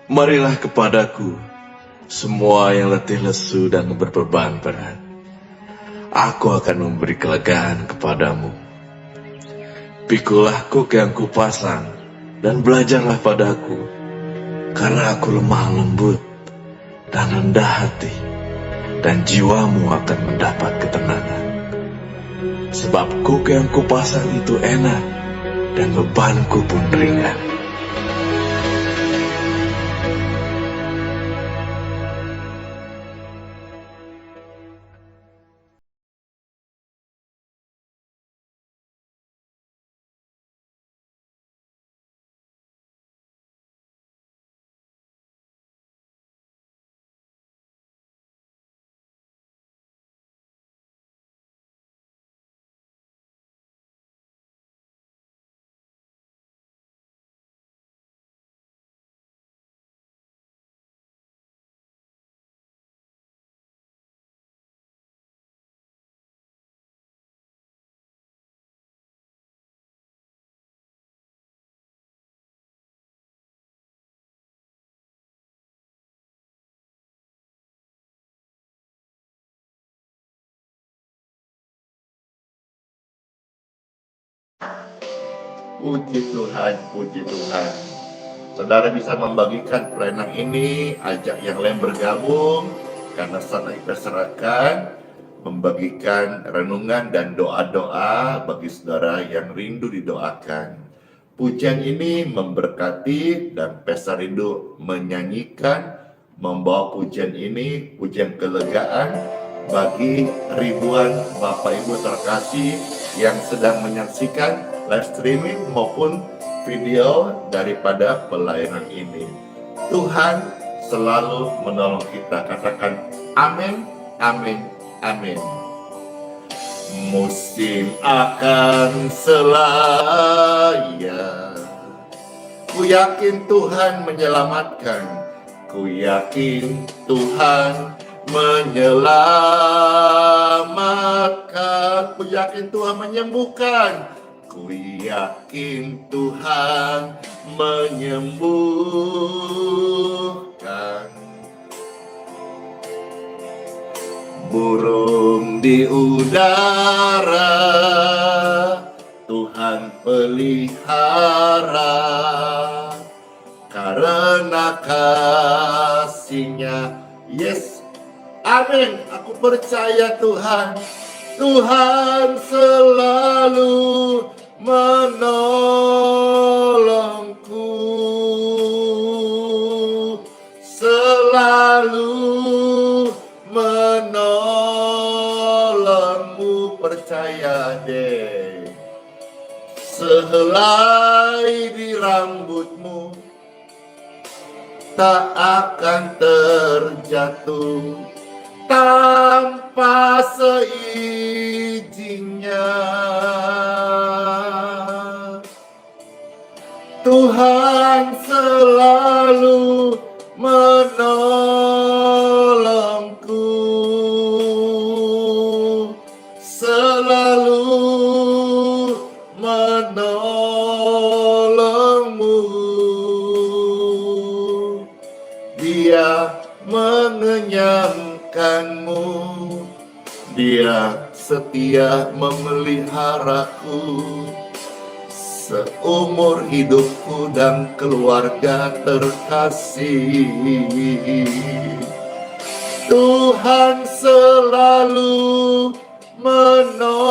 Marilah kepadaku, semua yang letih lesu dan berbeban berat. Aku akan memberi kelegaan kepadamu. Pikulah kuk yang kupasang, dan belajarlah padaku, karena aku lemah lembut dan rendah hati, dan jiwamu akan mendapat ketenangan. Sebab kuk yang kupasang itu enak, dan bebanku pun ringan. Puji Tuhan, puji Tuhan. Saudara bisa membagikan pelayanan ini, ajak yang lain bergabung, karena sana diperserahkan membagikan renungan dan doa-doa bagi saudara yang rindu didoakan. Pujian ini memberkati dan Pesta Rindu menyanyikan, membawa pujian ini, pujian kelegaan bagi ribuan Bapak Ibu terkasih yang sedang menyaksikan live streaming maupun video daripada pelayanan ini. Tuhan selalu menolong kita. Katakan amin, amin, amin. Musim akan selaya, ku yakin Tuhan menyelamatkan, ku yakin Tuhan menyelamatkan, ku yakin Tuhan menyembuhkan, ku yakin Tuhan menyembuhkan. Burung di udara Tuhan pelihara, karena kasih-Nya. Yes, amin. Aku percaya Tuhan. Tuhan selalu menolongku, selalu menolongmu, percaya deh. Sehelai di rambutmu tak akan terjatuh tanpa seizinnya. Tuhan selalu menolongku, selalu menolongmu. Dia mengenyangkanmu, Dia setia memeliharaku seumur hidupku dan keluarga terkasih. Tuhan selalu menolongku,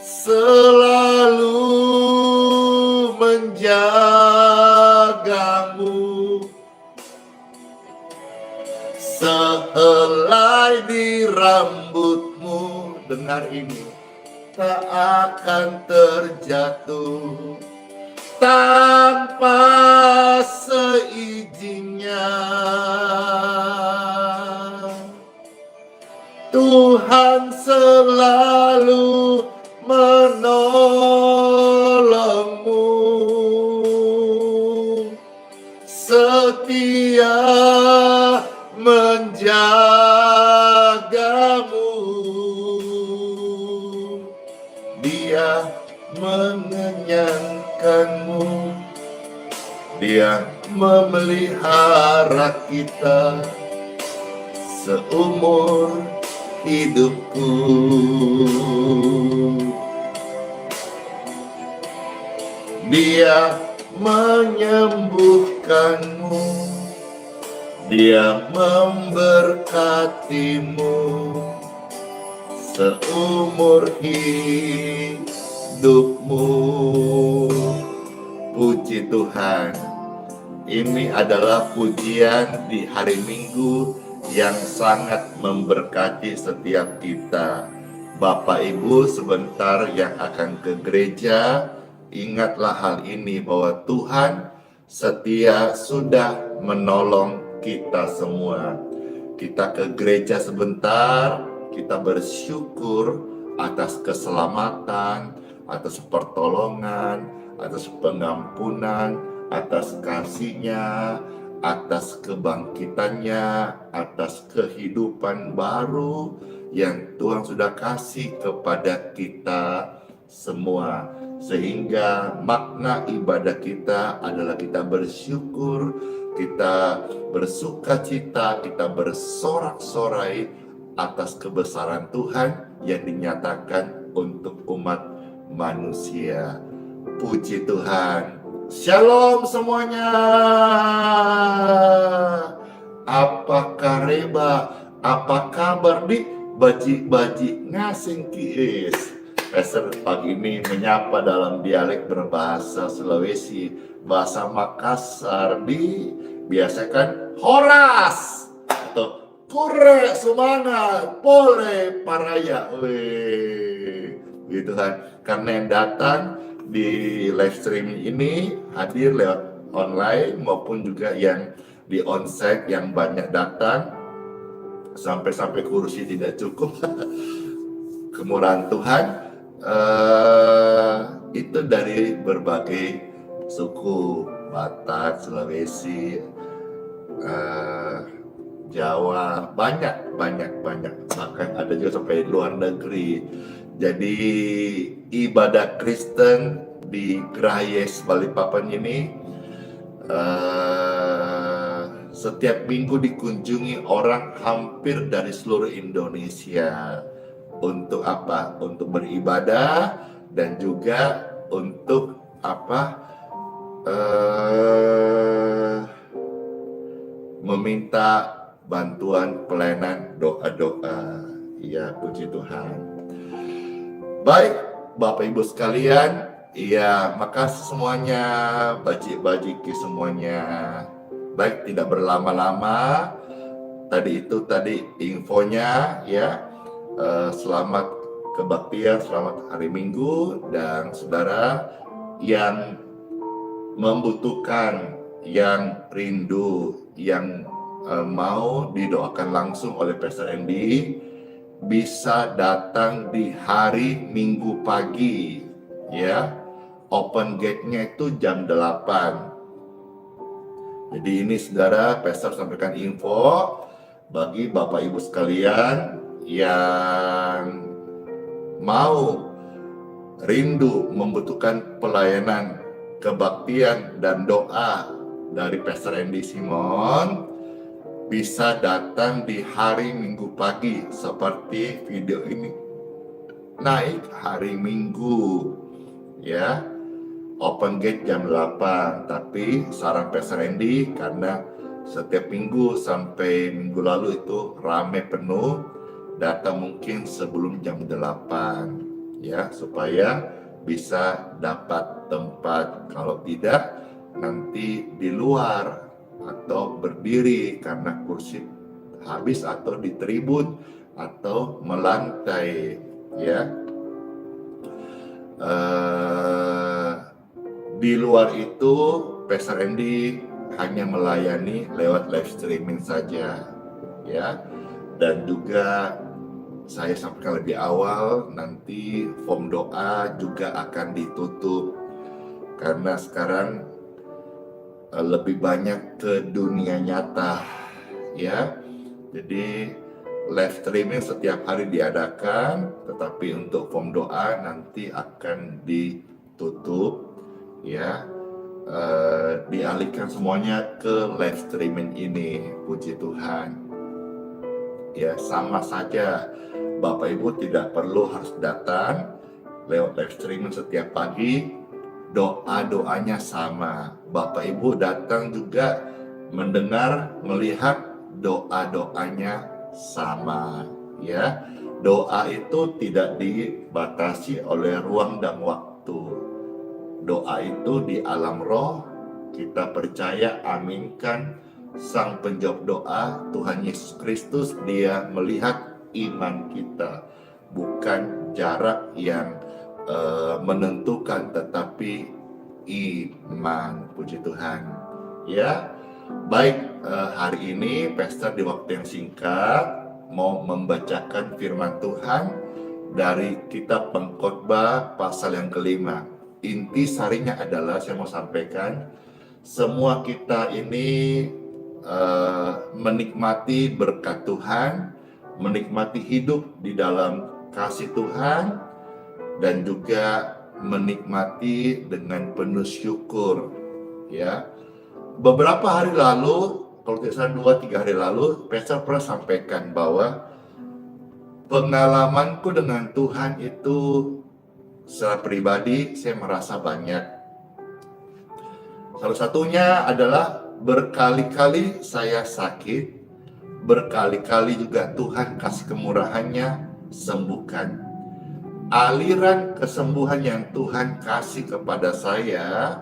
selalu menjagamu. Sehelai di rambutmu, dengar ini, tak akan terjatuh tanpa seizinnya. Tuhan selalu menolongmu, setia menjagamu. Dia mengenyangkanmu, Dia memelihara kita seumur hidupku. Dia menyembuhkanmu, Dia memberkatimu seumur hidupmu. Puji Tuhan. Ini adalah pujian di hari Minggu yang sangat memberkati setiap kita. Bapak Ibu sebentar yang akan ke gereja, ingatlah hal ini bahwa Tuhan setia sudah menolong kita semua. Kita ke gereja sebentar, kita bersyukur atas keselamatan, atas pertolongan, atas pengampunan, atas kasih-Nya, atas kebangkitannya, atas kehidupan baru yang Tuhan sudah kasih kepada kita semua. Sehingga makna ibadah kita adalah kita bersyukur, kita bersukacita, kita bersorak-sorai atas kebesaran Tuhan yang dinyatakan untuk umat manusia. Puji Tuhan. Shalom semuanya. Apa kareba? Apa kabar di baji-baji ngasing kiis? Pastor pagi ini menyapa dalam dialek berbahasa Sulawesi, bahasa Makassar, dibiasakan horas atau kure semangat, pole paraya. Weh, gitu kan. Karena yang datang di live streaming ini hadir lewat online maupun juga yang di onsite yang banyak datang sampai kursi tidak cukup. Kemurahan Tuhan itu dari berbagai suku, Batak, Sulawesi, Jawa, banyak, bahkan ada juga sampai luar negeri. Jadi ibadah Kristen di Grayes Balikpapan ini setiap minggu dikunjungi orang hampir dari seluruh Indonesia. Untuk apa? Untuk beribadah dan juga untuk apa? Meminta bantuan pelayanan doa-doa. Ya, puji Tuhan. Baik, Bapak Ibu sekalian, ya makasih semuanya, bajik-bajiki semuanya. Baik, tidak berlama-lama. Tadi infonya ya. Selamat kebaktian, selamat hari Minggu, dan saudara yang membutuhkan, yang rindu, yang mau didoakan langsung oleh Pastor Andy, bisa datang di hari Minggu pagi ya. Open gate-nya itu jam 8. Jadi ini saudara, Pastor sampaikan info bagi Bapak Ibu sekalian yang mau rindu membutuhkan pelayanan kebaktian dan doa dari Pastor Andy Simon, bisa datang di hari Minggu pagi seperti video ini naik hari Minggu ya. Open gate jam 8, tapi saran Pastor Andy karena setiap minggu sampai minggu lalu itu rame penuh, datang mungkin sebelum jam 8 ya, supaya bisa dapat tempat. Kalau tidak nanti di luar atau berdiri karena kursi habis, atau di tribun atau melantai ya. Di luar itu Pastor Andy hanya melayani lewat live streaming saja ya. Dan juga saya sampaikan lebih awal, nanti form doa juga akan ditutup karena sekarang lebih banyak ke dunia nyata ya. Jadi live streaming setiap hari diadakan, tetapi untuk form doa nanti akan ditutup ya. dialihkan semuanya ke live streaming ini. Puji Tuhan. Ya, sama saja. Bapak Ibu tidak perlu harus datang lewat live streaming setiap pagi. Doa-doanya sama. Bapak Ibu datang juga mendengar, melihat doa-doanya sama. Ya, doa itu tidak dibatasi oleh ruang dan waktu. Doa itu di alam roh, kita percaya, aminkan Sang penjawab doa Tuhan Yesus Kristus. Dia melihat iman kita, bukan jarak yang menentukan, tetapi iman. Puji Tuhan. Ya, baik, hari ini Pastor di waktu yang singkat mau membacakan firman Tuhan dari kitab Pengkhotbah pasal yang kelima. Inti sarinya adalah saya mau sampaikan, semua kita ini menikmati berkat Tuhan, menikmati hidup di dalam kasih Tuhan, dan juga menikmati dengan penuh syukur. Ya, beberapa hari lalu, kalau tidak salah 2-3 hari lalu, Pastor pernah sampaikan bahwa pengalamanku dengan Tuhan itu secara pribadi saya merasa banyak. Salah satunya adalah berkali-kali saya sakit, berkali-kali juga Tuhan kasih kemurahannya sembuhkan. Aliran kesembuhan yang Tuhan kasih kepada saya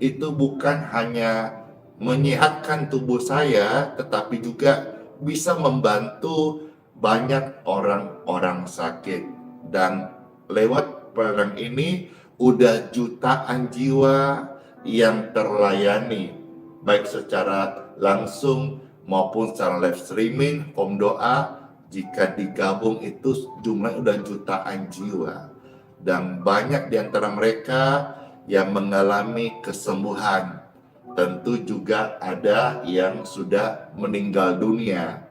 itu bukan hanya menyehatkan tubuh saya, tetapi juga bisa membantu banyak orang-orang sakit. Dan lewat program ini udah jutaan jiwa yang terlayani, baik secara langsung maupun secara live streaming, home doa. Jika digabung itu jumlahnya udah jutaan jiwa. Dan banyak di antara mereka yang mengalami kesembuhan. Tentu juga ada yang sudah meninggal dunia.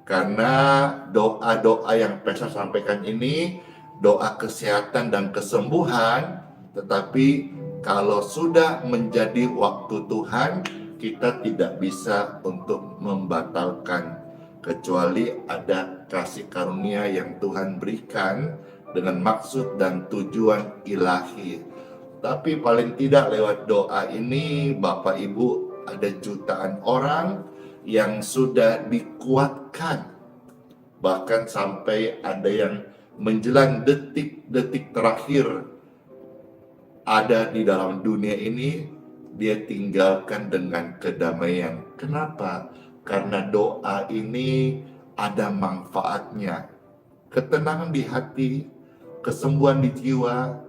Karena doa-doa yang Pastor sampaikan ini, doa kesehatan dan kesembuhan, tetapi kalau sudah menjadi waktu Tuhan, kita tidak bisa untuk membatalkan, kecuali ada kasih karunia yang Tuhan berikan dengan maksud dan tujuan ilahi. Tapi paling tidak lewat doa ini, Bapak Ibu, ada jutaan orang yang sudah dikuatkan. Bahkan sampai ada yang menjelang detik-detik terakhir ada di dalam dunia ini, dia tinggalkan dengan kedamaian. Kenapa? Karena doa ini ada manfaatnya. Ketenangan di hati, kesembuhan di jiwa,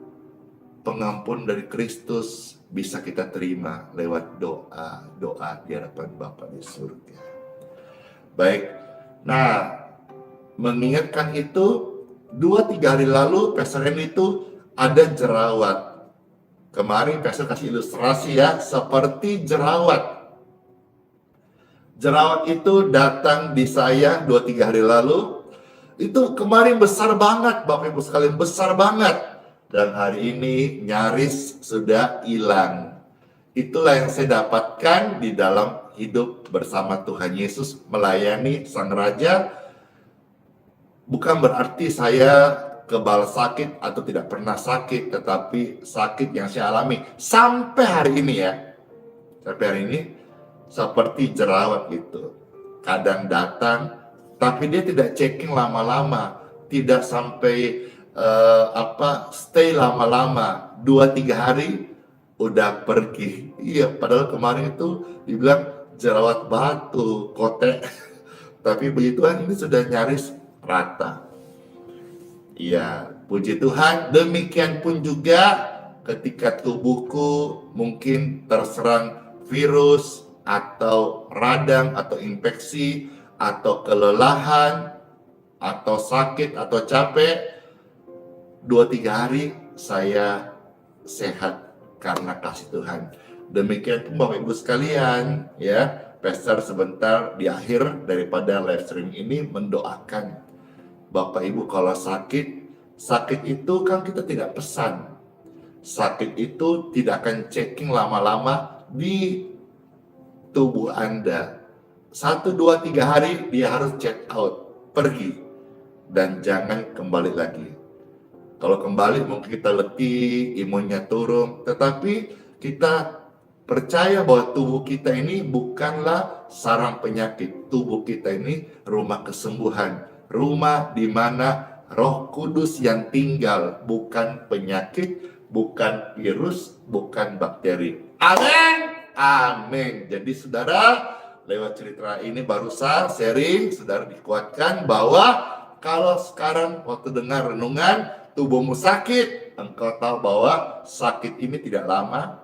pengampun dari Kristus bisa kita terima lewat doa di hadapan Bapa di surga. Baik, nah mengingatkan itu, 2-3 hari lalu Pastor Henry itu ada jerawat. Kemarin Pastor kasih ilustrasi ya, seperti jerawat. Jerawat itu datang di saya 2-3 hari lalu. Itu kemarin besar banget, Bapak Ibu sekalian, besar banget. Dan hari ini nyaris sudah hilang. Itulah yang saya dapatkan di dalam hidup bersama Tuhan Yesus, melayani Sang Raja. Bukan berarti saya kebal sakit atau tidak pernah sakit, tetapi sakit yang saya alami sampai hari ini ya. Sampai hari ini seperti jerawat gitu. Kadang datang, tapi dia tidak checking lama-lama, tidak sampai stay lama-lama, 2-3 hari udah pergi. Iya, padahal kemarin itu dibilang jerawat batu, kotek. Tapi puji Tuhan ini sudah nyaris rata. Iya, puji Tuhan. Demikian pun juga ketika tubuhku mungkin terserang virus atau radang atau infeksi atau kelelahan atau sakit atau capek, 2-3 hari saya sehat karena kasih Tuhan. Demikian pun Bapak Ibu sekalian, ya, Pastor sebentar di akhir daripada live stream ini mendoakan Bapak Ibu kalau sakit itu kan kita tidak pesan. Sakit itu tidak akan checking lama-lama, di tubuh Anda. 1, 2, 3 hari dia harus check out, pergi, dan jangan kembali lagi. Kalau kembali mungkin kita letih, imunnya turun, tetapi kita percaya bahwa tubuh kita ini bukanlah sarang penyakit. Tubuh kita ini rumah kesembuhan, rumah di mana Roh Kudus yang tinggal, bukan penyakit, bukan virus, bukan bakteri. Amin. Amin. Jadi saudara, lewat cerita ini barusan sharing, saudara dikuatkan bahwa kalau sekarang waktu dengar renungan, tubuhmu sakit, engkau tahu bahwa sakit ini tidak lama.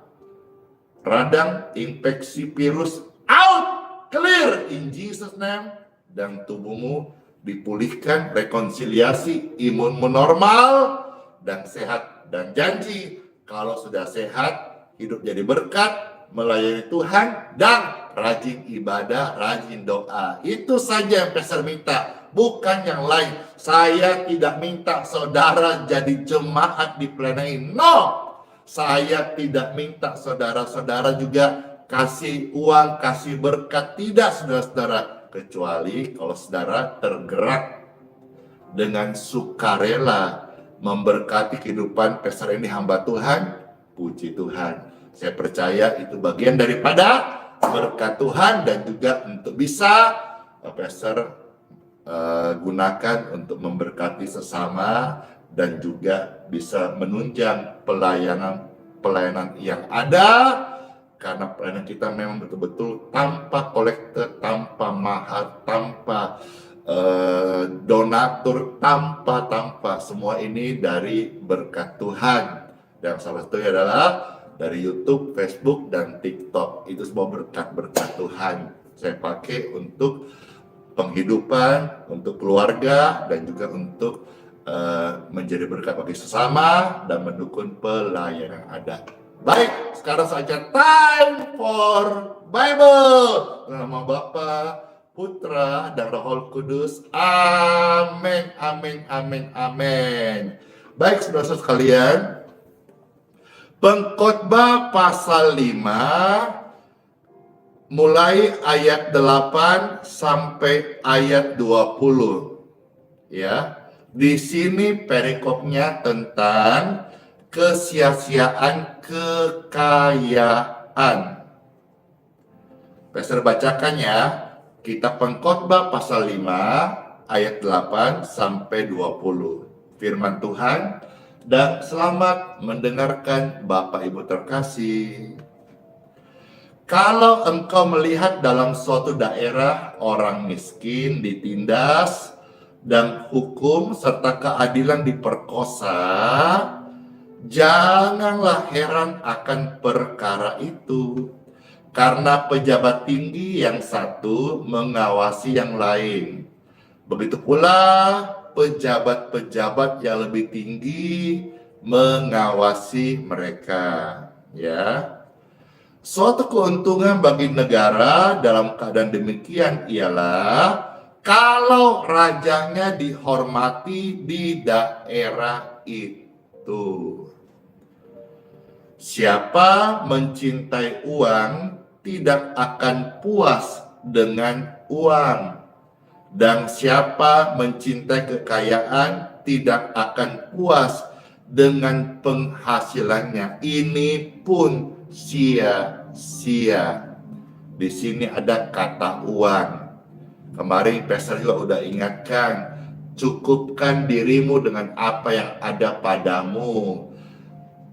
Radang, infeksi virus, out, clear in Jesus name. Dan tubuhmu dipulihkan, rekonsiliasi, imunmu normal, dan sehat. Dan janji, kalau sudah sehat, hidup jadi berkat, melayani Tuhan, dan rajin ibadah, rajin doa. Itu saja yang Pastor minta, bukan yang lain. Saya tidak minta saudara jadi jemaat di pelayanan ini. No! Saya tidak minta saudara-saudara juga kasih uang, kasih berkat. Tidak, saudara-saudara. Kecuali kalau saudara tergerak dengan sukarela memberkati kehidupan Pastor ini hamba Tuhan, puji Tuhan. Saya percaya itu bagian daripada berkat Tuhan, dan juga untuk bisa Pastor gunakan untuk memberkati sesama, dan juga bisa menunjang pelayanan yang ada, karena pelayanan kita memang betul-betul tanpa kolektor, tanpa mahar, tanpa donatur, tanpa semua ini dari berkat Tuhan. Dan salah satunya adalah dari YouTube, Facebook, dan TikTok. Itu semua berkat-berkat Tuhan. Saya pakai untuk penghidupan, untuk keluarga, dan juga untuk menjadi berkat bagi sesama dan mendukung pelayanan yang ada. Baik, sekarang saja time for Bible. Nama Bapa, Putra, dan Roh Kudus. Amin, amin, amin, amin. Baik, saudara-saudara sekalian, Pengkhotbah pasal 5 mulai ayat 8 sampai ayat 20. Ya. Di sini perikopnya tentang kesia-siaan kekayaan. Pastor bacakan ya. Kitab Pengkhotbah pasal 5 ayat 8 sampai 20. Firman Tuhan. Dan selamat mendengarkan Bapak Ibu terkasih. Kalau engkau melihat dalam suatu daerah orang miskin ditindas dan hukum serta keadilan diperkosa, janganlah heran akan perkara itu, karena pejabat tinggi yang satu mengawasi yang lain. Begitu pula pejabat-pejabat yang lebih tinggi mengawasi mereka, ya. Suatu keuntungan bagi negara dalam keadaan demikian ialah kalau rajanya dihormati di daerah itu. Siapa mencintai uang tidak akan puas dengan uang. Dan siapa mencintai kekayaan tidak akan puas dengan penghasilannya. Ini pun sia-sia. Di sini ada kata uang. Kemarin Pastor juga udah ingatkan, cukupkan dirimu dengan apa yang ada padamu.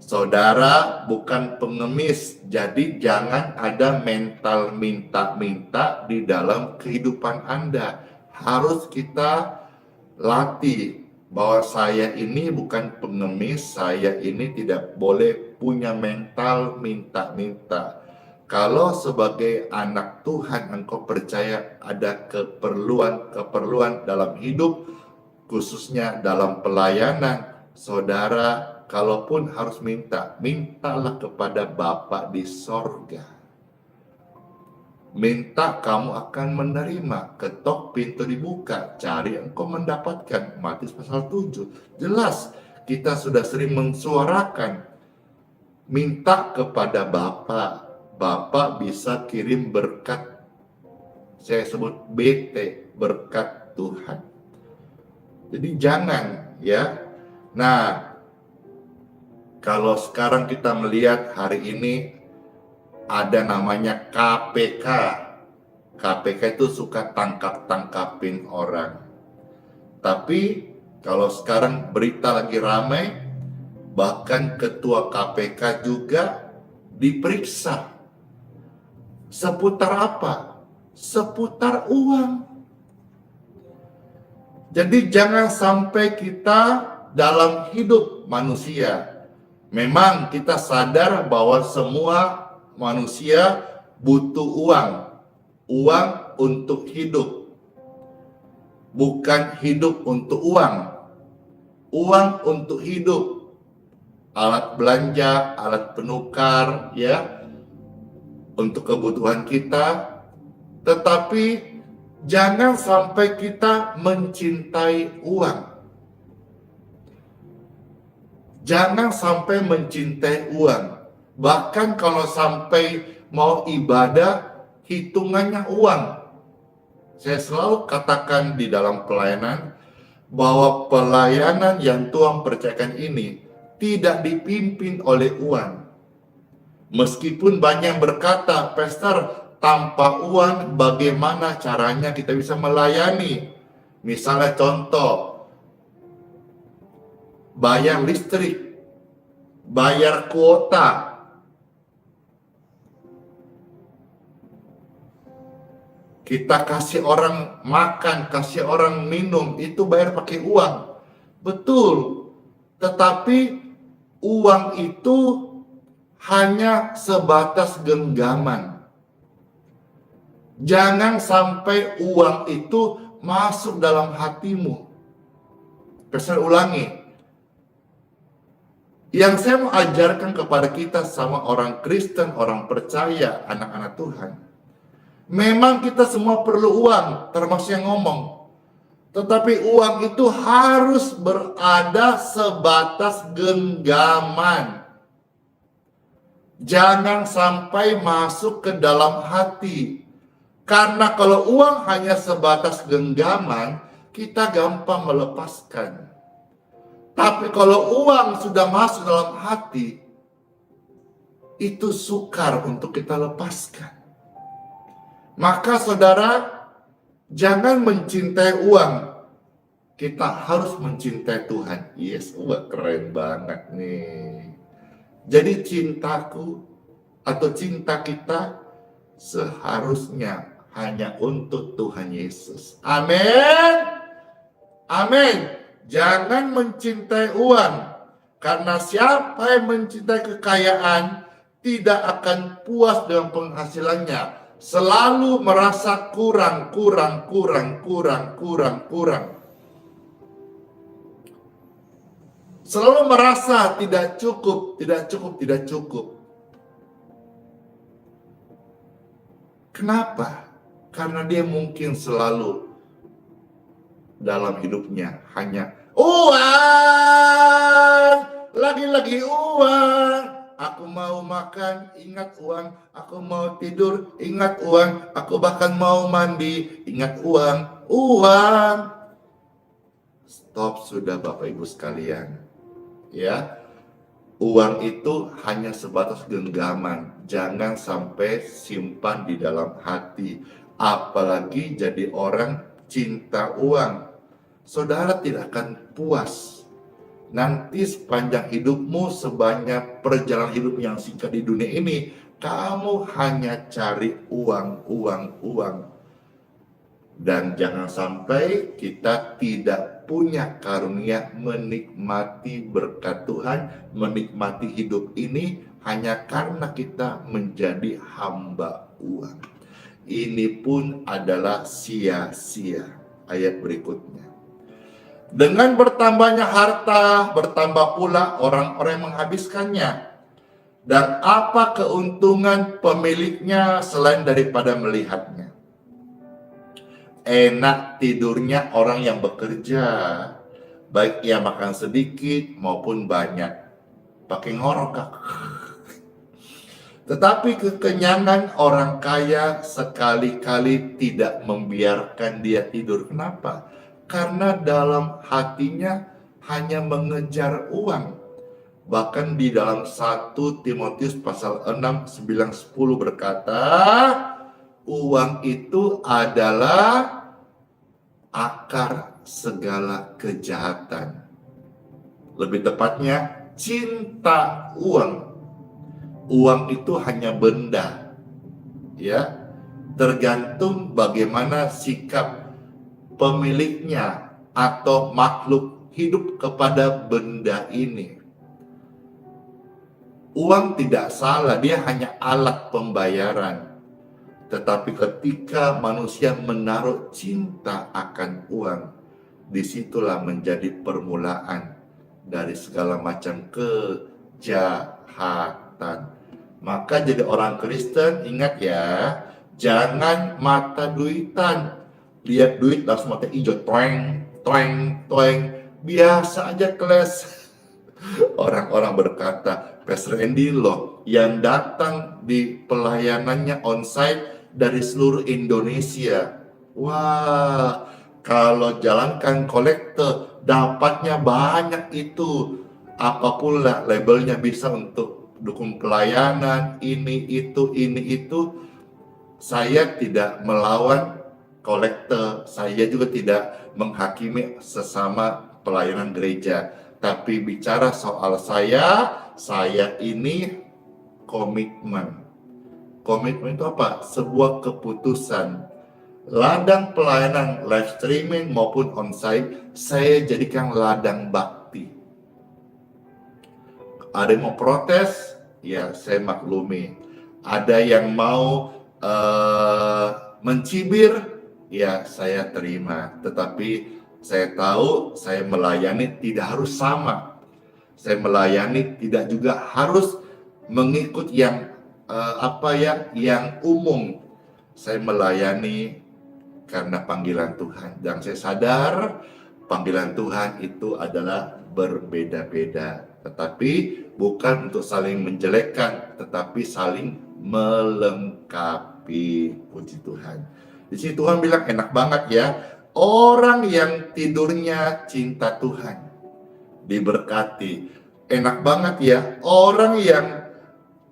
Saudara bukan pengemis, jadi jangan ada mental minta-minta di dalam kehidupan Anda. Harus kita latih bahwa saya ini bukan pengemis, saya ini tidak boleh punya mental minta-minta. Kalau sebagai anak Tuhan engkau percaya ada keperluan dalam hidup, khususnya dalam pelayanan, saudara kalaupun harus minta, mintalah kepada Bapa di sorga. Minta kamu akan menerima, ketok pintu dibuka, cari engkau mendapatkan. Matius pasal 7. Jelas kita sudah sering mensuarakan minta kepada Bapa. Bapak bisa kirim berkat, saya sebut BT, berkat Tuhan. Jadi jangan ya. Nah, kalau sekarang kita melihat hari ini ada namanya KPK. KPK itu suka tangkap-tangkapin orang. Tapi kalau sekarang berita lagi ramai, bahkan ketua KPK juga diperiksa. Seputar apa? Seputar uang. Jadi jangan sampai kita dalam hidup manusia, memang kita sadar bahwa semua manusia butuh uang. Uang untuk hidup. Bukan hidup untuk uang. Uang untuk hidup. Alat belanja, alat penukar, ya, untuk kebutuhan kita. Tetapi jangan sampai kita mencintai uang. Jangan sampai mencintai uang. Bahkan kalau sampai mau ibadah, hitungannya uang. Saya selalu katakan di dalam pelayanan, bahwa pelayanan yang Tuhan percayakan ini tidak dipimpin oleh uang. Meskipun banyak yang berkata, Pastor, tanpa uang bagaimana caranya kita bisa melayani? Misalnya contoh, bayar listrik, bayar kuota. Kita kasih orang makan, kasih orang minum, itu bayar pakai uang. Betul. Tetapi uang itu hanya sebatas genggaman. Jangan sampai uang itu masuk dalam hatimu. Saya ulangi. Yang saya mau ajarkan kepada kita sama orang Kristen, orang percaya, anak-anak Tuhan. Memang kita semua perlu uang, termasuk yang ngomong. Tetapi uang itu harus berada sebatas genggaman. Jangan sampai masuk ke dalam hati. Karena kalau uang hanya sebatas genggaman, kita gampang melepaskan. Tapi kalau uang sudah masuk dalam hati, itu sukar untuk kita lepaskan. Maka saudara, jangan mencintai uang. Kita harus mencintai Tuhan. Yes, wah keren banget nih. Jadi cintaku atau cinta kita seharusnya hanya untuk Tuhan Yesus. Amin. Amin. Jangan mencintai uang. Karena siapa yang mencintai kekayaan tidak akan puas dengan penghasilannya. Selalu merasa kurang. Selalu merasa tidak cukup. Kenapa? Karena dia mungkin selalu dalam hidupnya hanya uang, lagi-lagi uang. Aku mau makan, ingat uang. Aku mau tidur, ingat uang. Aku bahkan mau mandi, ingat uang. Uang. Stop sudah Bapak Ibu sekalian. Ya, uang itu hanya sebatas genggaman. Jangan sampai simpan di dalam hati. Apalagi jadi orang cinta uang. Saudara tidak akan puas. Nanti sepanjang hidupmu, sebanyak perjalanan hidup yang singkat di dunia ini, kamu hanya cari uang. Dan jangan sampai kita tidak punya karunia menikmati berkat Tuhan, menikmati hidup ini hanya karena kita menjadi hamba uang. Ini pun adalah sia-sia. Ayat berikutnya. Dengan bertambahnya harta, bertambah pula orang-orang yang menghabiskannya. Dan apa keuntungan pemiliknya selain daripada melihatnya? Enak tidurnya orang yang bekerja, baik ia makan sedikit maupun banyak. Pakai ngorok, Kak. Tetapi kekenyangan orang kaya sekali-kali tidak membiarkan dia tidur. Kenapa? Karena dalam hatinya hanya mengejar uang. Bahkan di dalam 1 Timotius pasal 6, 9, 10 berkata, uang itu adalah akar segala kejahatan. Lebih tepatnya, cinta uang. Uang itu hanya benda, ya. Tergantung bagaimana sikap pemiliknya atau makhluk hidup kepada benda ini. Uang tidak salah, dia hanya alat pembayaran. Tetapi ketika manusia menaruh cinta akan uang, disitulah menjadi permulaan dari segala macam kejahatan. Maka jadi orang Kristen, ingat ya, jangan mata duitan. Lihat duit langsung mata hijau, toeng, toeng, toeng. Biasa aja keles. Orang-orang berkata, Pastor Andy loh yang datang di pelayanannya onsite dari seluruh Indonesia. Wah, kalau jalankan kolektor dapatnya banyak itu. Apapun lah labelnya bisa untuk dukung pelayanan, ini itu. Saya tidak melawan kolektor, saya juga tidak menghakimi sesama pelayanan gereja. Tapi bicara soal saya ini komitmen. Komitmen itu apa? Sebuah keputusan. Ladang pelayanan live streaming maupun onsite, saya jadikan ladang bakti. Ada yang mau protes, ya saya maklumi. Ada yang mau mencibir, ya saya terima. Tetapi saya tahu saya melayani tidak harus sama. Saya melayani tidak juga harus mengikut yang yang umum. Saya melayani karena panggilan Tuhan. Dan saya sadar panggilan Tuhan itu adalah berbeda-beda. Tetapi bukan untuk saling menjelekkan, tetapi saling melengkapi. Puji Tuhan. Di sini Tuhan bilang enak banget ya. Orang yang tidurnya cinta Tuhan diberkati. Enak banget ya. Orang yang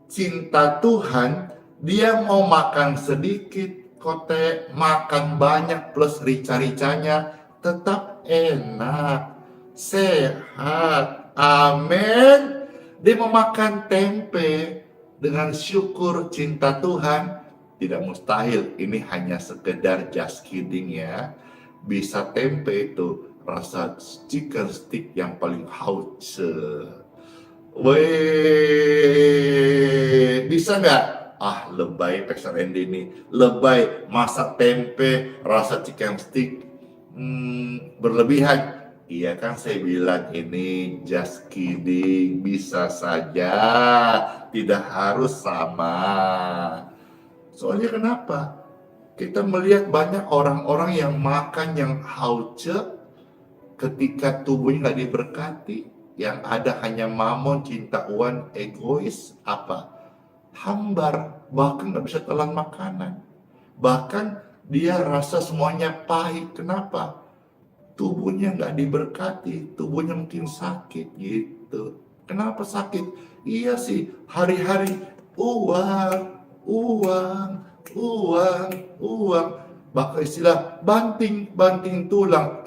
cinta Tuhan, dia mau makan sedikit, kote, makan banyak plus rica-ricanya, tetap enak, sehat. Amin. Dia mau makan tempe dengan syukur cinta Tuhan. Tidak mustahil, ini hanya sekedar just kidding ya. Bisa tempe itu rasa chicken stick yang paling hauce. Weh, bisa nggak? Ah, lebay Pastor Andy ini. Lebay, masak tempe rasa chicken stick. Berlebihan. Iya kan saya bilang ini just kidding, bisa saja, tidak harus sama. Soalnya kenapa? Kita melihat banyak orang-orang yang makan yang hauce ketika tubuhnya nggak diberkati, yang ada hanya mamon, cinta uang, egois, apa? Hambar, bahkan nggak bisa telan makanan. Bahkan dia rasa semuanya pahit. Kenapa? Tubuhnya nggak diberkati, tubuhnya mungkin sakit gitu. Kenapa sakit? Iya sih, hari-hari uang. Bahkan istilah banting tulang.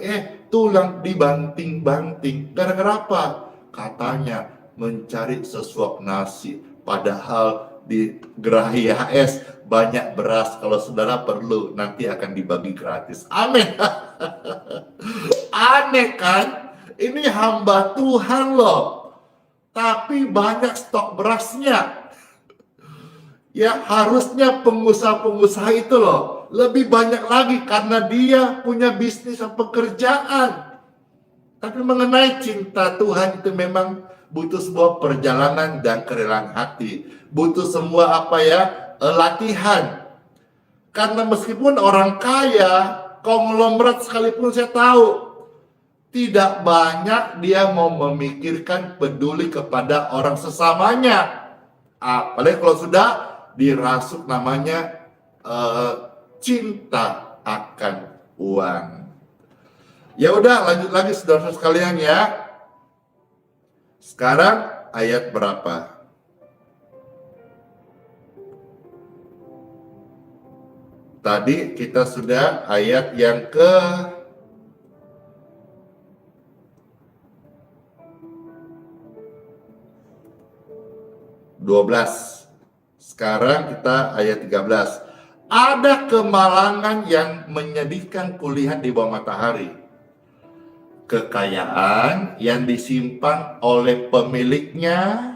Tulang dibanting-banting. Gara-gara apa? Katanya mencari sesuap nasi. Padahal di Geraha IHS banyak beras. Kalau saudara perlu, nanti akan dibagi gratis. Amin. Aneh kan? Ini hamba Tuhan loh. Tapi banyak stok berasnya. Ya harusnya pengusaha-pengusaha itu loh lebih banyak lagi karena dia punya bisnis dan pekerjaan. Tapi mengenai cinta Tuhan itu memang butuh sebuah perjalanan dan kerelaan hati. Butuh semua latihan. Karena meskipun orang kaya, konglomerat sekalipun saya tahu, tidak banyak dia mau memikirkan peduli kepada orang sesamanya. Apalagi kalau sudah dirasuk namanya cinta akan uang. Ya udah, lanjut lagi saudara sekalian ya. Sekarang ayat berapa? Tadi kita sudah ayat yang ke 12. Sekarang kita ayat 13. Ada kemalangan yang menyedihkan kulihat di bawah matahari. Kekayaan yang disimpan oleh pemiliknya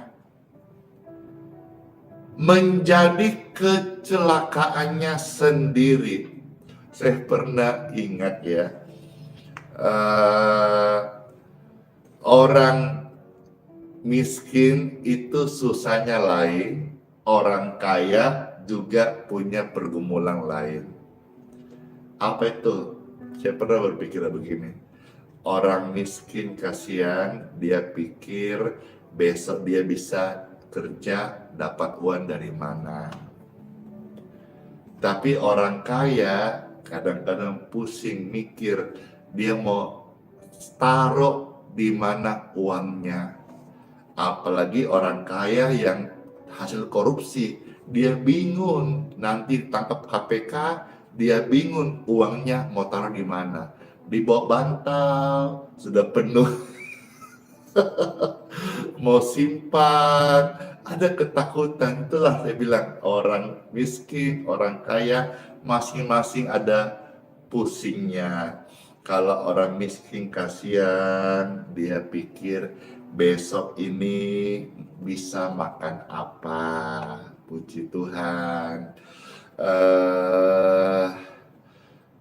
menjadi kecelakaannya sendiri. Saya pernah ingat ya, orang miskin itu susahnya lain, orang kaya juga punya pergumulan lain. Apa itu? Saya pernah berpikir begini, orang miskin kasihan, dia pikir besok dia bisa kerja dapat uang dari mana. Tapi orang kaya kadang-kadang pusing mikir dia mau taruh di mana uangnya. Apalagi orang kaya yang hasil korupsi, dia bingung nanti tangkap KPK, dia bingung uangnya mau taruh di mana. Di bawah bantal sudah penuh. Mau simpan, ada ketakutan. Itulah saya bilang, orang miskin, orang kaya, masing-masing ada pusingnya. Kalau orang miskin kasihan, dia pikir besok ini bisa makan apa. Puji Tuhan.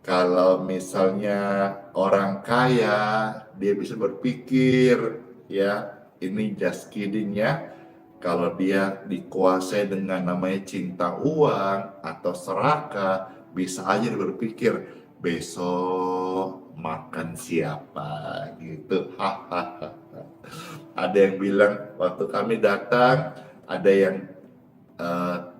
Kalau misalnya orang kaya, dia bisa berpikir, ya ini just kidding ya. Kalau dia dikuasai dengan namanya cinta uang atau serakah, bisa aja dia berpikir besok makan siapa gitu. Ada yang bilang waktu kami datang, ada yang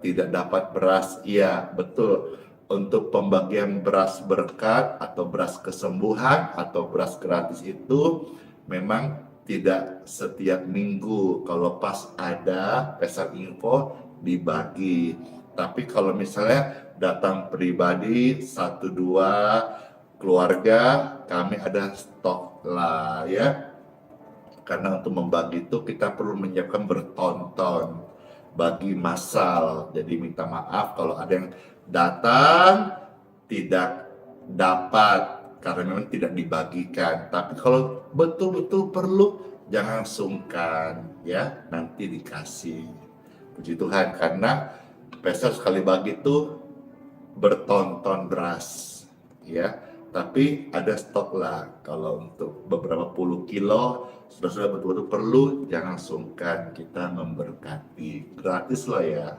tidak dapat beras. Iya betul, untuk pembagian beras berkat atau beras kesembuhan atau beras gratis itu memang tidak setiap minggu. Kalau pas ada pesan info dibagi. Tapi kalau misalnya datang pribadi 1-2 keluarga, kami ada stok lah ya. Karena untuk membagi itu kita perlu menyiapkan bertonton, bagi massal. Jadi minta maaf kalau ada yang datang tidak dapat karena memang tidak dibagikan. Tapi kalau betul-betul perlu, jangan sungkan ya, nanti dikasih. Puji Tuhan, karena pastor sekali bagi itu bertonton beras ya. Tapi ada stok lah, kalau untuk beberapa puluh kilo sudah betul-betul perlu, jangan sungkan kita memberkati. Gratis loh ya,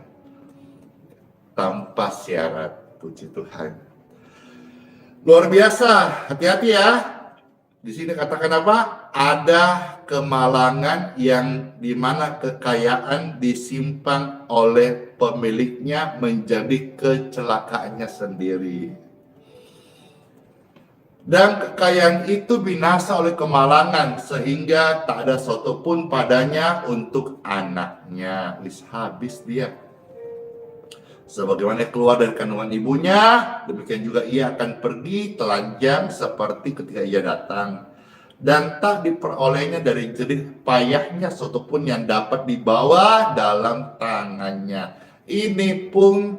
tanpa syarat. Puji Tuhan. Luar biasa, hati-hati ya. Di sini katakan apa? Ada kemalangan yang dimana kekayaan disimpan oleh pemiliknya menjadi kecelakaannya sendiri. Dan kekayaan itu binasa oleh kemalangan, sehingga tak ada sesuatu pun padanya untuk anaknya. Habis dia. Sebagaimana keluar dari kandungan ibunya, demikian juga ia akan pergi telanjang seperti ketika ia datang. Dan tak diperolehnya dari jerih payahnya sesuatu pun yang dapat dibawa dalam tangannya. Ini pun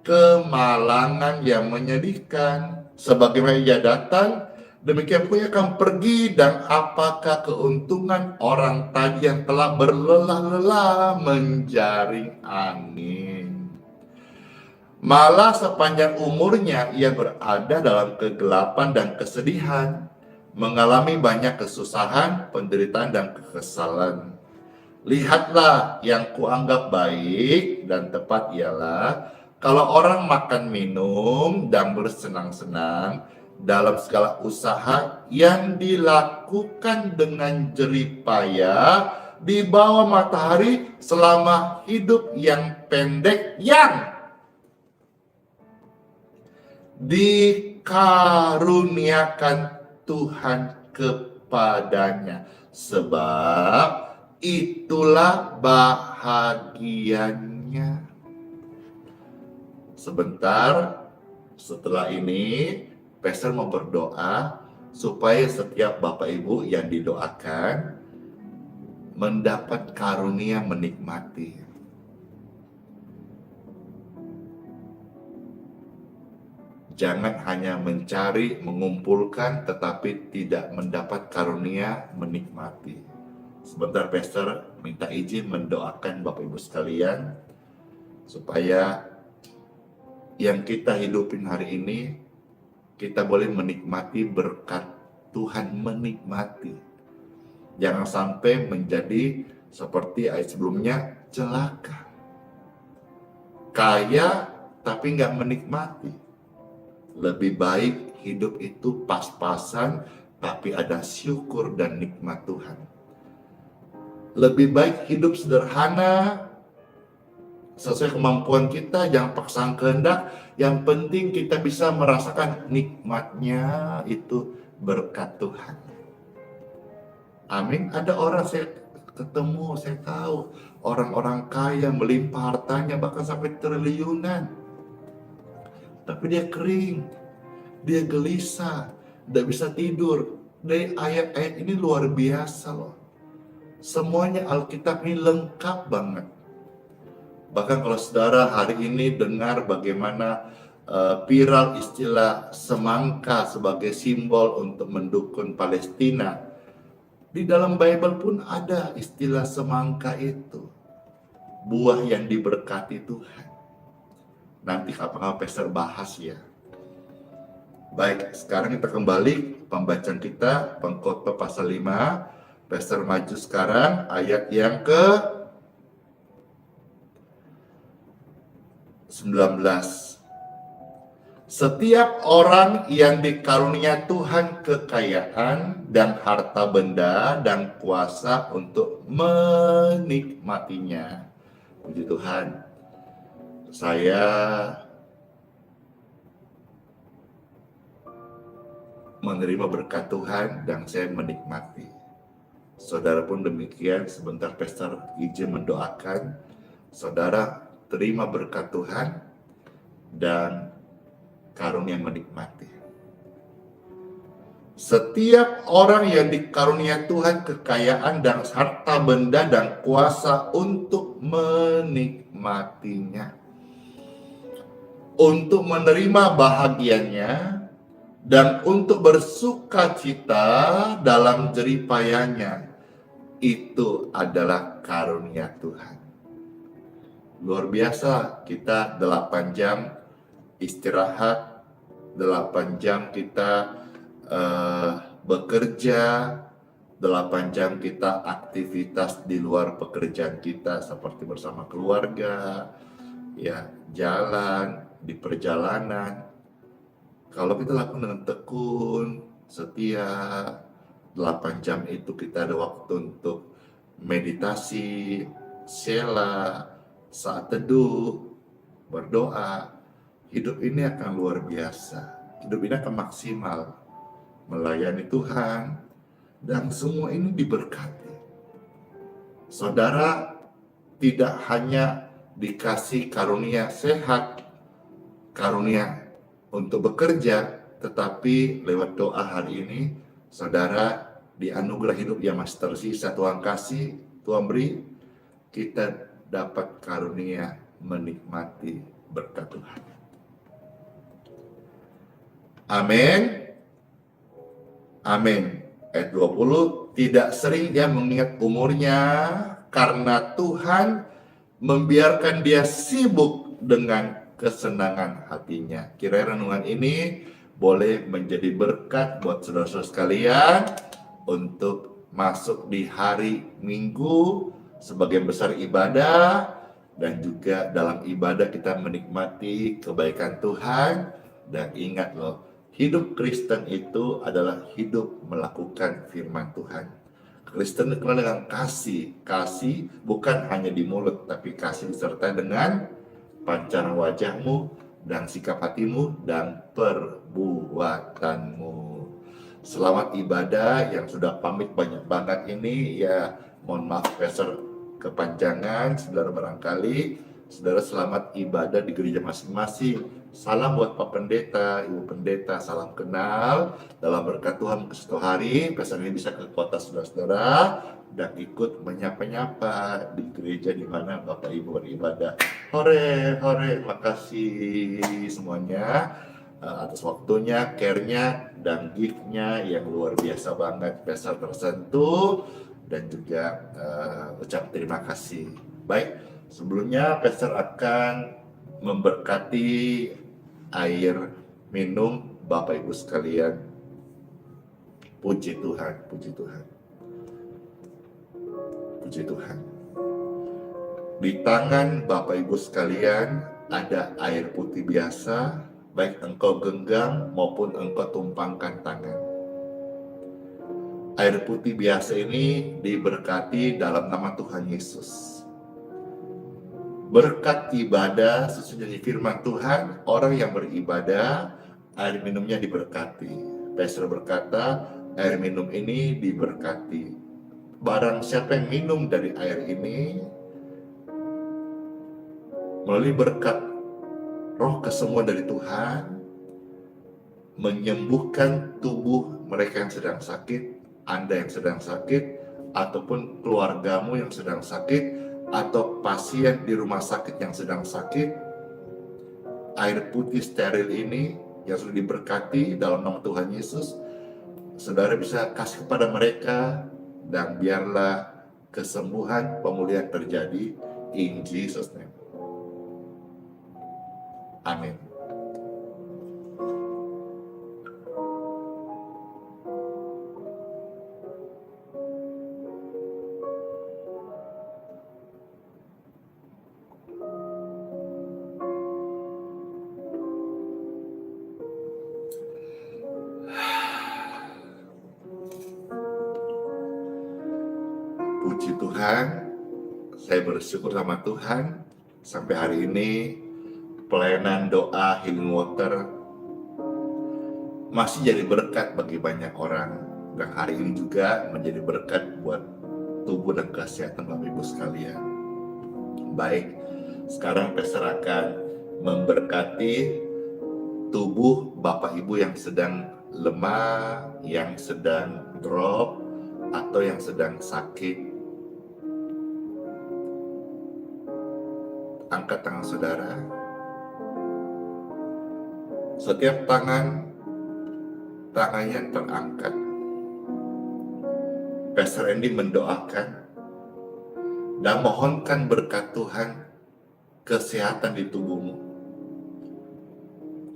kemalangan yang menyedihkan. Sebagaimana ia datang, demikian pun ia akan pergi. Dan apakah keuntungan orang tadi yang telah berlelah-lelah menjaring angin? Malah sepanjang umurnya ia berada dalam kegelapan dan kesedihan, mengalami banyak kesusahan, penderitaan dan kekesalan. Lihatlah, yang kuanggap baik dan tepat ialah kalau orang makan minum dan bersenang-senang dalam segala usaha yang dilakukan dengan jerih payah di bawah matahari selama hidup yang pendek yang dikaruniakan Tuhan kepadanya, sebab itulah bahagiannya. Sebentar setelah ini, Pastor mau berdoa supaya setiap Bapak Ibu yang didoakan mendapat karunia menikmati. Jangan hanya mencari, mengumpulkan, tetapi tidak mendapat karunia menikmati. Sebentar Pastor minta izin mendoakan Bapak Ibu sekalian, supaya yang kita hidupin hari ini, kita boleh menikmati berkat Tuhan, menikmati. Jangan sampai menjadi seperti ayat sebelumnya, celaka. Kaya tapi nggak menikmati. Lebih baik hidup itu pas-pasan, tapi ada syukur dan nikmat Tuhan. Lebih baik hidup sederhana, sesuai kemampuan kita, jangan paksakan kehendak. Yang penting kita bisa merasakan nikmatnya itu berkat Tuhan. Amin. Ada orang saya ketemu, saya tahu orang-orang kaya melimpah hartanya bahkan sampai triliunan. Tapi dia kering, dia gelisah, tidak bisa tidur. Dari ayat-ayat ini luar biasa loh. Semuanya Alkitab ini lengkap banget. Bahkan kalau saudara hari ini dengar bagaimana viral istilah semangka sebagai simbol untuk mendukung Palestina. Di dalam Bible pun ada istilah semangka itu. Buah yang diberkati Tuhan. Nanti kapan-kapan Pastor bahas ya. Baik, sekarang kita kembali pembacaan kita, Pengkhotbah pasal 5. Pastor maju sekarang ayat yang ke 19. Setiap orang yang dikarunia Tuhan kekayaan dan harta benda dan kuasa untuk menikmatinya. Puji Tuhan. Saya menerima berkat Tuhan dan saya menikmati. Saudara pun demikian. Sebentar Pastor izin mendoakan. Saudara terima berkat Tuhan dan karunia menikmati. Setiap orang yang dikarunia Tuhan kekayaan dan harta benda dan kuasa untuk menikmatinya, untuk menerima bahagiannya, dan untuk bersuka cita dalam jeripayanya, itu adalah karunia Tuhan. Luar biasa, kita 8 jam istirahat, 8 jam kita bekerja, 8 jam kita aktivitas di luar pekerjaan kita seperti bersama keluarga, ya, jalan, di perjalanan. Kalau kita lakukan dengan tekun, setia, 8 jam itu kita ada waktu untuk meditasi, sela, saat teduh, berdoa. Hidup ini akan luar biasa. Hidup ini akan maksimal. Melayani Tuhan. Dan semua ini diberkati. Saudara tidak hanya dikasih karunia sehat, karunia untuk bekerja, tetapi lewat doa hari ini, saudara dianugerah hidup yang masih tersisa. Tuhan kasih, Tuhan beri, kita dapat karunia menikmati berkat Tuhan. Amin. Amin. Ayat 20, tidak sering dia mengingat umurnya karena Tuhan membiarkan dia sibuk dengan kesenangan hatinya. Kiranya renungan ini boleh menjadi berkat buat saudara-saudara sekalian untuk masuk di hari Minggu sebagian besar ibadah, dan juga dalam ibadah kita menikmati kebaikan Tuhan. Dan ingat loh, hidup Kristen itu adalah hidup melakukan firman Tuhan. Kristen dikenal dengan kasih. Kasih bukan hanya di mulut, tapi kasih disertai dengan pancaran wajahmu dan sikap hatimu dan perbuatanmu. Selamat ibadah yang sudah pamit banyak banget ini ya. Mohon maaf Pastor kepanjangan, saudara barangkali. Saudara selamat ibadah di gereja masing-masing. Salam buat Pak Pendeta, Ibu Pendeta, salam kenal. Dalam berkat Tuhan ke satu hari, Pastor ini bisa ke kota saudara-saudara dan ikut menyapa-nyapa di gereja di mana Bapak Ibu beribadah. Hore, hore, makasih semuanya atas waktunya, care-nya, dan gift-nya yang luar biasa banget. Pastor tersentuh dan juga ucap terima kasih. Baik, sebelumnya Pastor akan memberkati air minum Bapak Ibu sekalian. Puji Tuhan, puji Tuhan. Puji Tuhan. Di tangan Bapak Ibu sekalian ada air putih biasa, baik engkau genggam maupun engkau tumpangkan tangan. Air putih biasa ini diberkati dalam nama Tuhan Yesus. Berkat ibadah sesuai dengan firman Tuhan, orang yang beribadah, air minumnya diberkati. Pastor berkata, air minum ini diberkati. Barang siapa yang minum dari air ini, melalui berkat roh kesembuhan dari Tuhan, menyembuhkan tubuh mereka yang sedang sakit, Anda yang sedang sakit, ataupun keluargamu yang sedang sakit, atau pasien di rumah sakit yang sedang sakit. Air putih steril ini yang sudah diberkati dalam nama Tuhan Yesus, saudara bisa kasih kepada mereka, dan biarlah kesembuhan, pemulihan terjadi in Jesus name. Amin. Puji Tuhan, saya bersyukur sama Tuhan sampai hari ini pelayanan doa Healing Water masih jadi berkat bagi banyak orang, dan hari ini juga menjadi berkat buat tubuh dan kesehatan Bapak Ibu sekalian. Baik, sekarang Pastor akan memberkati tubuh Bapak Ibu yang sedang lemah, yang sedang drop, atau yang sedang sakit. Angkat tangan saudara. Setiap tangannya terangkat. Pastor Andy mendoakan dan mohonkan berkat Tuhan kesehatan di tubuhmu.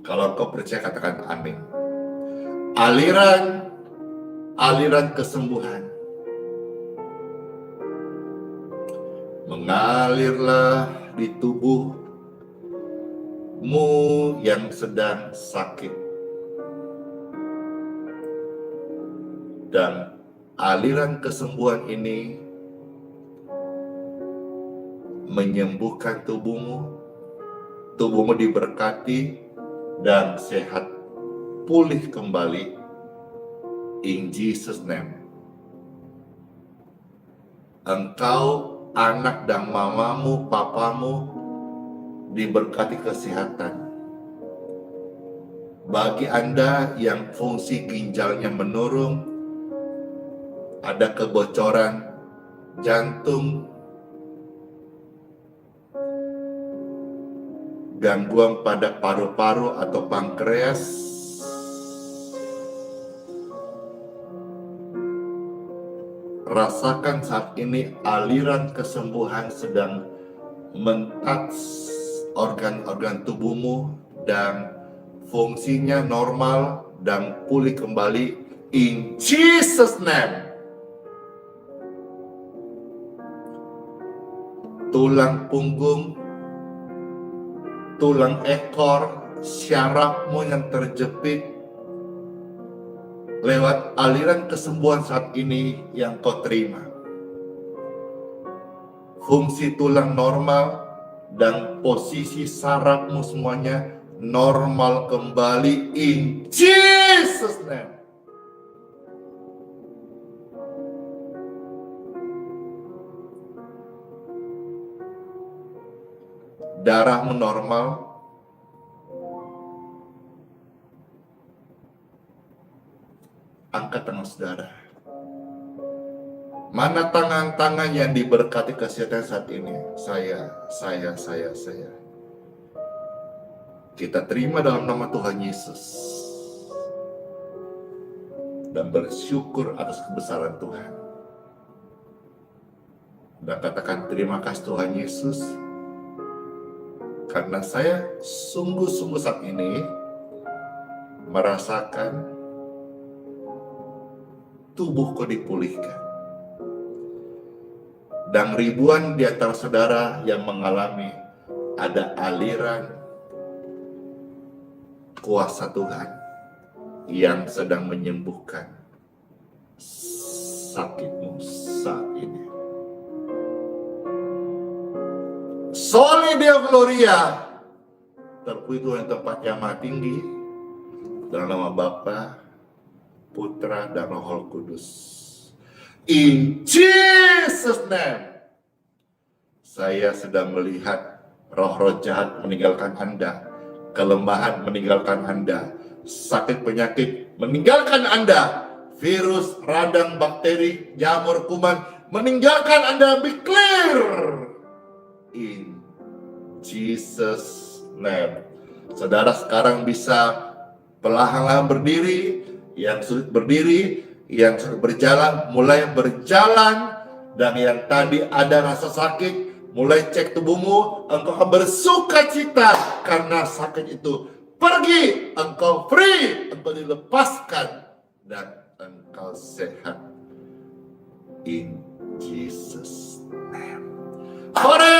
Kalau kau percaya katakan amin. Aliran kesembuhan mengalirlah di tubuhmu yang sedang sakit, dan aliran kesembuhan ini menyembuhkan tubuhmu diberkati dan sehat, pulih kembali in Jesus name. Engkau, anak dan mamamu, papamu diberkati kesehatan. Bagi Anda yang fungsi ginjalnya menurun, ada kebocoran jantung, gangguan pada paru-paru atau pankreas, rasakan saat ini aliran kesembuhan sedang men-touch organ-organ tubuhmu dan fungsinya normal dan pulih kembali in Jesus name. Tulang punggung, tulang ekor, syarafmu yang terjepit, lewat aliran kesembuhan saat ini yang kau terima. Fungsi tulang normal dan posisi sarafmu semuanya normal kembali in Jesus name. Darahmu normal. Angkat tangan saudara. Mana tangan-tangan yang diberkati kesehatan saat ini? Saya. Kita terima dalam nama Tuhan Yesus. Dan bersyukur atas kebesaran Tuhan. Dan katakan terima kasih Tuhan Yesus. Karena saya sungguh-sungguh saat ini merasakan tubuhku dipulihkan. Dan ribuan di antara saudara yang mengalami ada aliran kuasa Tuhan yang sedang menyembuhkan sakitmu saat ini. Soli Deo Gloria, terpuji Tuhan tempat yang maha tinggi, dalam nama Bapa, Putra, dan Roh Kudus. In Jesus name. Saya sedang melihat roh-roh jahat meninggalkan Anda, kelemahan meninggalkan Anda, sakit penyakit meninggalkan Anda, virus, radang, bakteri, jamur, kuman meninggalkan Anda. Be clear. In Jesus name. Saudara sekarang bisa perlahan-lahan berdiri. Yang sulit berdiri, yang sulit berjalan, mulai berjalan. Dan yang tadi ada rasa sakit, mulai cek tubuhmu, engkau akan bersuka cita karena sakit itu pergi, engkau free, engkau dilepaskan, dan engkau sehat. In Jesus name. Hore!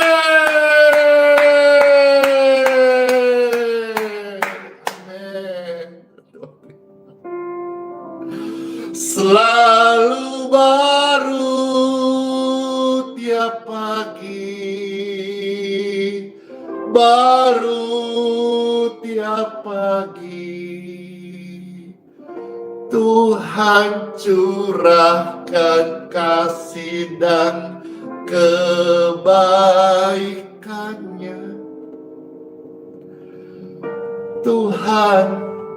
Selalu baru tiap pagi, baru tiap pagi. Tuhan curahkan kasih dan kebaikannya. Tuhan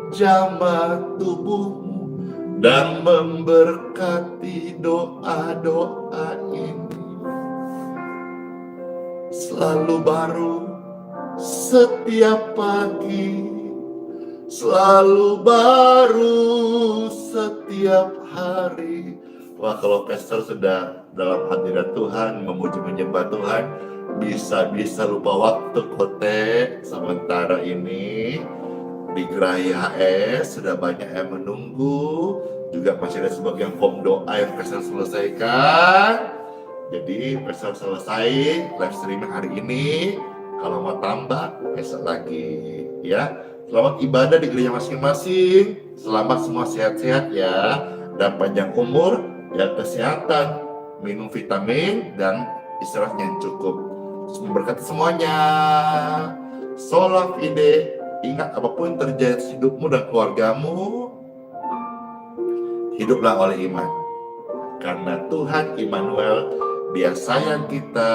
jamah tubuhmu dan memberkati doa-doa ini. Selalu baru setiap pagi, selalu baru setiap hari. Wah, kalau pastor sudah dalam hadirat Tuhan, memuji menyembah Tuhan, bisa-bisa lupa waktu kote. Sementara ini di Gerai HS sudah banyak yang menunggu, juga masih ada sebagian form doa yang pastor selesaikan. Jadi pastor selesai live streaming hari ini. Kalau mau tambah besok lagi ya. Selamat ibadah di gereja masing-masing. Selamat semua sehat-sehat ya, dan panjang umur, jaga kesehatan, minum vitamin dan istirahat yang cukup. Memberkati semuanya. Sola Fide. Ingat, apapun terjadi di hidupmu dan keluargamu, hiduplah oleh iman. Karena Tuhan Immanuel, Dia sayang kita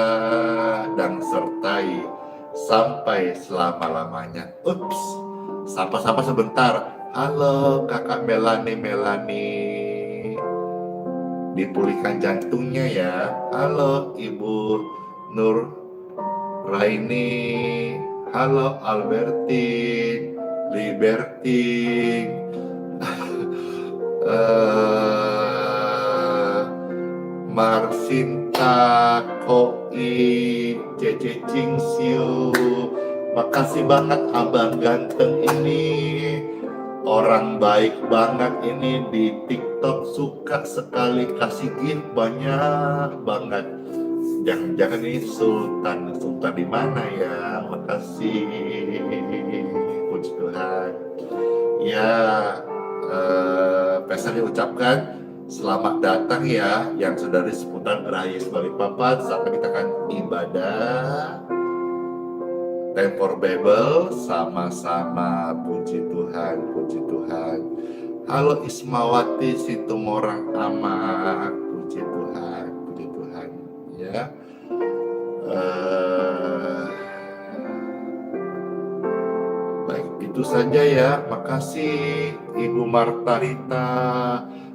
dan sertai sampai selama-lamanya. Ups, sapa-sapa sebentar. Halo kakak Melani. Dipulihkan jantungnya ya. Halo Ibu Nur Raini. Halo Albertin, Libertin, Marsinta, Koi, Cece Cingsiu. Makasih banget abang ganteng ini, orang baik banget ini di TikTok, suka sekali kasih gift banyak banget. Jangan-jangan ini Sultan di mana ya? Makasih, puji Tuhan. Ya, Pastor saya ucapkan selamat datang ya yang sudah di seputar Gerahaya Balikpapan. Saat kita akan ibadah Tempor Babel sama-sama. Puji Tuhan, puji Tuhan. Halo Ismawati Situmorang Amak, puji Tuhan ya. Baik, itu saja ya. Makasih Ibu Martarita.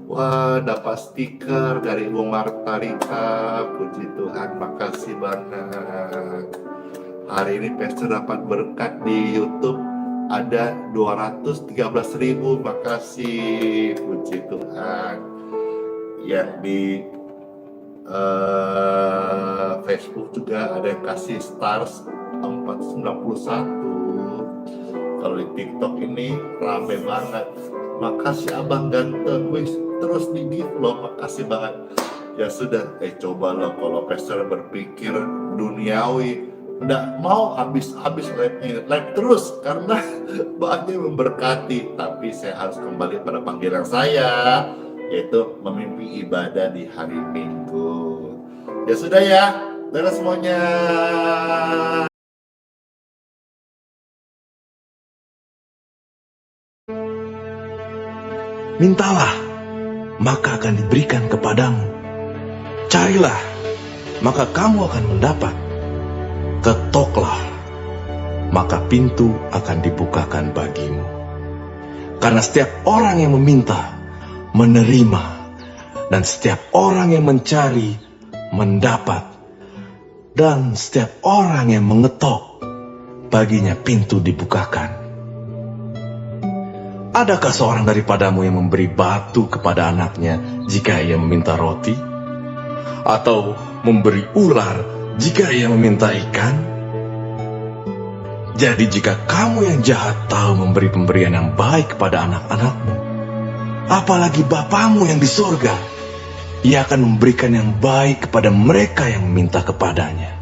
Wah, dapat stiker dari Ibu Martarita. Puji Tuhan, makasih banget. Hari ini Pastor dapat berkat di YouTube ada 213.000. Makasih, puji Tuhan. Yang di Facebook juga ada yang kasih stars 491. Kalau di TikTok ini rame banget. Makasih Abang Ganteng, wis terus di give loh, makasih banget. Ya sudah, coba loh kalau Pastor berpikir duniawi, nggak mau habis live terus karena banyak memberkati. Tapi saya harus kembali pada panggilan saya, yaitu memimpin ibadah di hari Minggu. Ya sudah ya, dadah semuanya. Mintalah, maka akan diberikan kepadamu. Carilah, maka kamu akan mendapat. Ketoklah, maka pintu akan dibukakan bagimu. Karena setiap orang yang meminta, menerima. Dan setiap orang yang mencari, mendapat. Dan setiap orang yang mengetok, baginya pintu dibukakan. Adakah seorang daripadamu yang memberi batu kepada anaknya jika ia meminta roti? Atau memberi ular jika ia meminta ikan? Jadi jika kamu yang jahat tahu memberi pemberian yang baik kepada anak-anakmu, apalagi Bapamu yang di surga, ia akan memberikan yang baik kepada mereka yang meminta kepadanya.